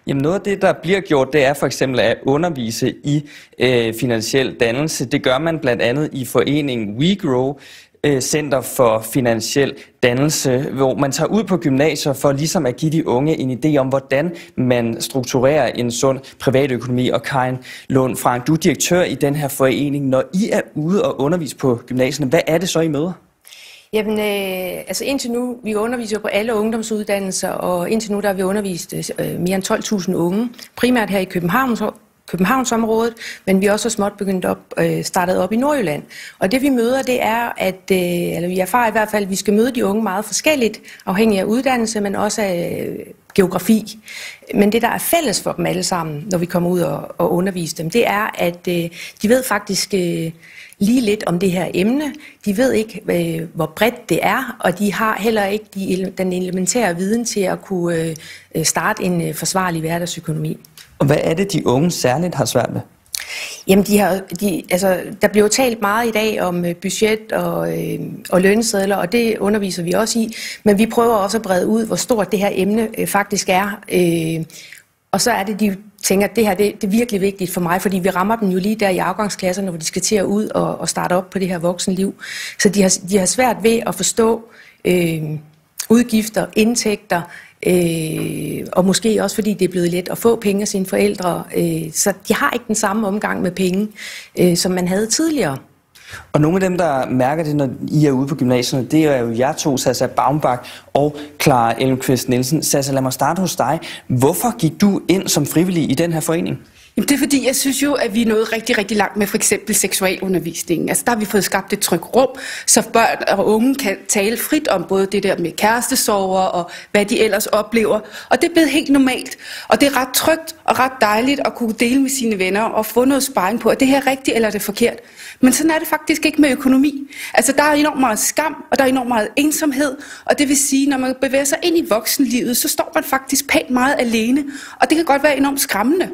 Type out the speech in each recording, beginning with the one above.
Jamen noget af det, der bliver gjort, det er for eksempel at undervise i finansiel dannelse. Det gør man blandt andet i foreningen WeGrow, Center for Finansiel Dannelse, hvor man tager ud på gymnasier for ligesom at give de unge en idé om, hvordan man strukturerer en sund privatøkonomi. Og Karin Lund Frank, du er direktør i den her forening. Når I er ude og undervise på gymnasierne, hvad er det så, I møder? Jamen, altså indtil nu, vi underviser på alle ungdomsuddannelser, og indtil nu der har vi undervist mere end 12.000 unge, primært her i Københavnsområdet, men vi er også småt startet op i Nordjylland. Og det vi møder, det er, at eller vi erfarer i hvert fald, at vi skal møde de unge meget forskelligt, afhængig af uddannelse, men også af geografi. Men det, der er fælles for dem alle sammen, når vi kommer ud og underviser dem, det er, at de ved faktisk lige lidt om det her emne. De ved ikke, hvor bredt det er, og de har heller ikke den elementære viden til at kunne starte en forsvarlig hverdagsøkonomi. Og hvad er det, de unge særligt har svært med? Jamen, der bliver jo talt meget i dag om budget og lønsedler, og det underviser vi også i. Men vi prøver også at brede ud, hvor stort det her emne faktisk er. Og så er det, de tænker, at det her det er virkelig vigtigt for mig, fordi vi rammer dem jo lige der i afgangsklasserne, hvor de skal til at ud og starte op på det her voksenliv. Så de har svært ved at forstå udgifter, indtægter, og måske også fordi det er blevet let at få penge af sine forældre. Så de har ikke den samme omgang med penge, som man havde tidligere. Og nogle af dem, der mærker det, når I er ude på gymnasierne, det er jo jer to, Sassa Baumbach og Clara Elmqvist Nielsen. Sassa, lad mig starte hos dig. Hvorfor gik du ind som frivillig i den her forening? Jamen, det er fordi, jeg synes jo, at vi er nået rigtig, rigtig langt med for eksempel seksualundervisningen. Altså der har vi fået skabt et trygt rum, så børn og unge kan tale frit om både det der med kærestesorger og hvad de ellers oplever. Og det er blevet helt normalt. Og det er ret trygt og ret dejligt at kunne dele med sine venner og få noget sparring på, at det her er rigtigt eller er det forkert. Men sådan er det faktisk ikke med økonomi. Altså der er enormt meget skam, og der er enormt meget ensomhed. Og det vil sige, når man bevæger sig ind i voksenlivet, så står man faktisk pænt meget alene. Og det kan godt være enormt skræmmende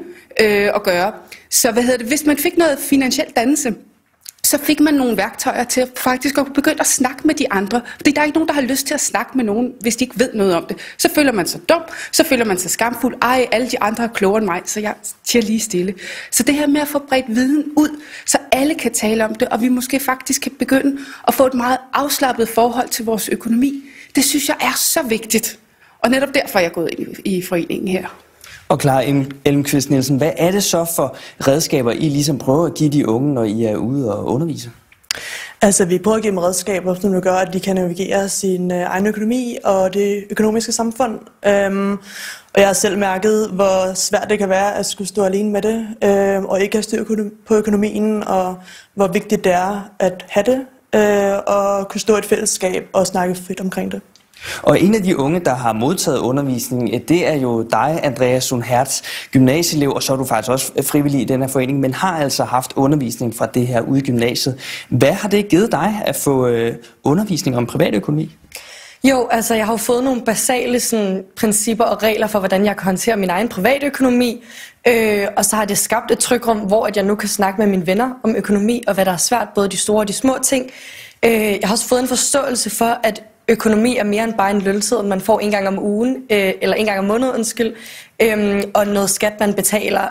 at gøre. Så hvis man fik noget finansiel dannelse, så fik man nogle værktøjer til at faktisk at begynde at snakke med de andre. Fordi der er ikke nogen, der har lyst til at snakke med nogen, hvis de ikke ved noget om det. Så føler man sig dum, så føler man sig skamfuld. Ej, alle de andre er klogere end mig, så jeg siger lige stille. Så det her med at få bredt viden ud, så alle kan tale om det, og vi måske faktisk kan begynde at få et meget afslappet forhold til vores økonomi. Det synes jeg er så vigtigt. Og netop derfor er jeg gået ind i foreningen her. Og Clara Elmqvist Nielsen, hvad er det så for redskaber, I ligesom prøver at give de unge, når I er ude og undervise? Altså, vi prøver at give dem redskaber, som gør, at de kan navigere sin egen økonomi og det økonomiske samfund. Og jeg har selv mærket, hvor svært det kan være at skulle stå alene med det, og ikke have styr på økonomien, og hvor vigtigt det er at have det, og kunne stå i et fællesskab og snakke frit omkring det. Og en af de unge, der har modtaget undervisning, det er jo dig, Andreas Sundhertz, gymnasieelev, og så er du faktisk også frivillig i den her forening, men har altså haft undervisning fra det her ude i gymnasiet. Hvad har det givet dig at få undervisning om privatøkonomi? Jo, altså jeg har jo fået nogle basale principper og regler for, hvordan jeg kan håndtere min egen privatøkonomi, og så har det skabt et trygrum, hvor jeg nu kan snakke med mine venner om økonomi, og hvad der er svært, både de store og de små ting. Jeg har også fået en forståelse for, at økonomi er mere end bare en lønseddel, man får en gang om ugen, eller en gang om måneden, og noget skat, man betaler.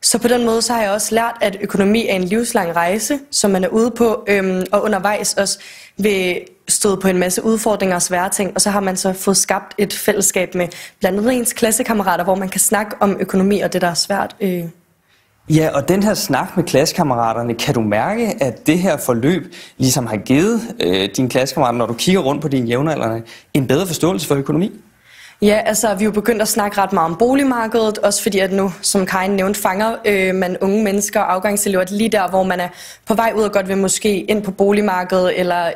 Så på den måde så har jeg også lært, at økonomi er en livslang rejse, som man er ude på, og undervejs også vil støde på en masse udfordringer og svære ting, og så har man så fået skabt et fællesskab med blandt andet ens klassekammerater, hvor man kan snakke om økonomi og det, der er svært. Ja, og den her snak med klassekammeraterne, kan du mærke, at det her forløb ligesom har givet dine klassekammerater, når du kigger rundt på dine jævnaldrende, en bedre forståelse for økonomi? Ja, altså vi er jo begyndt at snakke ret meget om boligmarkedet, også fordi at nu, som Karin nævnte, fanger man unge mennesker og afgangselever lige der, hvor man er på vej ud og godt vil måske ind på boligmarkedet eller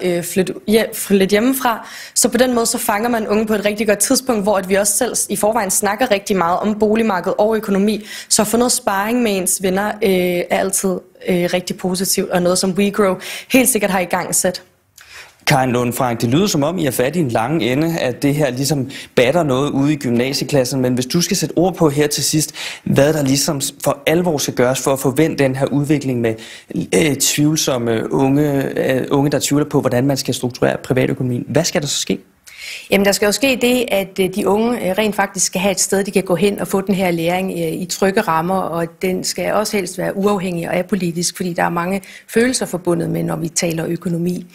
flytte hjemmefra. Så på den måde så fanger man unge på et rigtig godt tidspunkt, hvor at vi også selv i forvejen snakker rigtig meget om boligmarkedet og økonomi. Så at få noget sparring med ens venner er altid rigtig positivt, og noget som WeGrow helt sikkert har i gang sat. Karin Lund Frank, det lyder som om, I er fat i en lang ende, at det her ligesom batter noget ude i gymnasieklassen, men hvis du skal sætte ord på her til sidst, hvad der ligesom for alvor skal gøres for at forvente den her udvikling med tvivlsomme unge, der tvivler på, hvordan man skal strukturere privatøkonomien. Hvad skal der så ske? Jamen, der skal jo ske det, at de unge rent faktisk skal have et sted, de kan gå hen og få den her læring i trygge rammer, og den skal også helst være uafhængig og apolitisk, fordi der er mange følelser forbundet med, når vi taler økonomi.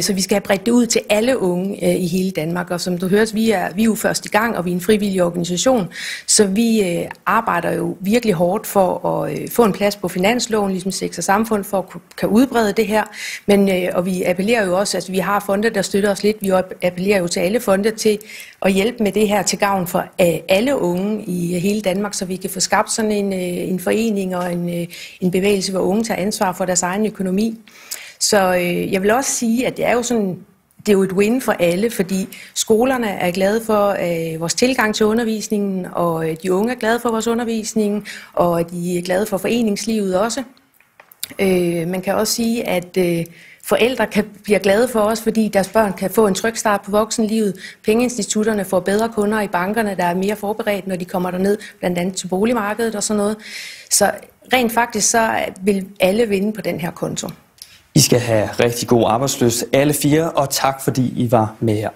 Så vi skal have bredt det ud til alle unge i hele Danmark, og som du hørte, vi er jo først i gang, og vi er en frivillig organisation, så vi arbejder jo virkelig hårdt for at få en plads på finansloven, ligesom Sex og Samfund, for at kan udbrede det her. Og vi appellerer jo også, altså vi har fonde, der støtter os lidt, vi appellerer jo til alle fonde til at hjælpe med det her til gavn for alle unge i hele Danmark, så vi kan få skabt sådan en forening og en bevægelse, hvor unge tager ansvar for deres egen økonomi. Så jeg vil også sige, at det er jo et win for alle, fordi skolerne er glade for vores tilgang til undervisningen, og de unge er glade for vores undervisning, og de er glade for foreningslivet også. Man kan også sige, at forældre bliver glade for os, fordi deres børn kan få en tryg start på voksenlivet. Pengeinstitutterne får bedre kunder i bankerne, der er mere forberedt, når de kommer derned, blandt andet til boligmarkedet og sådan noget. Så rent faktisk så vil alle vinde på den her konto. I skal have rigtig god arbejdsløs alle 4, og tak fordi I var med her.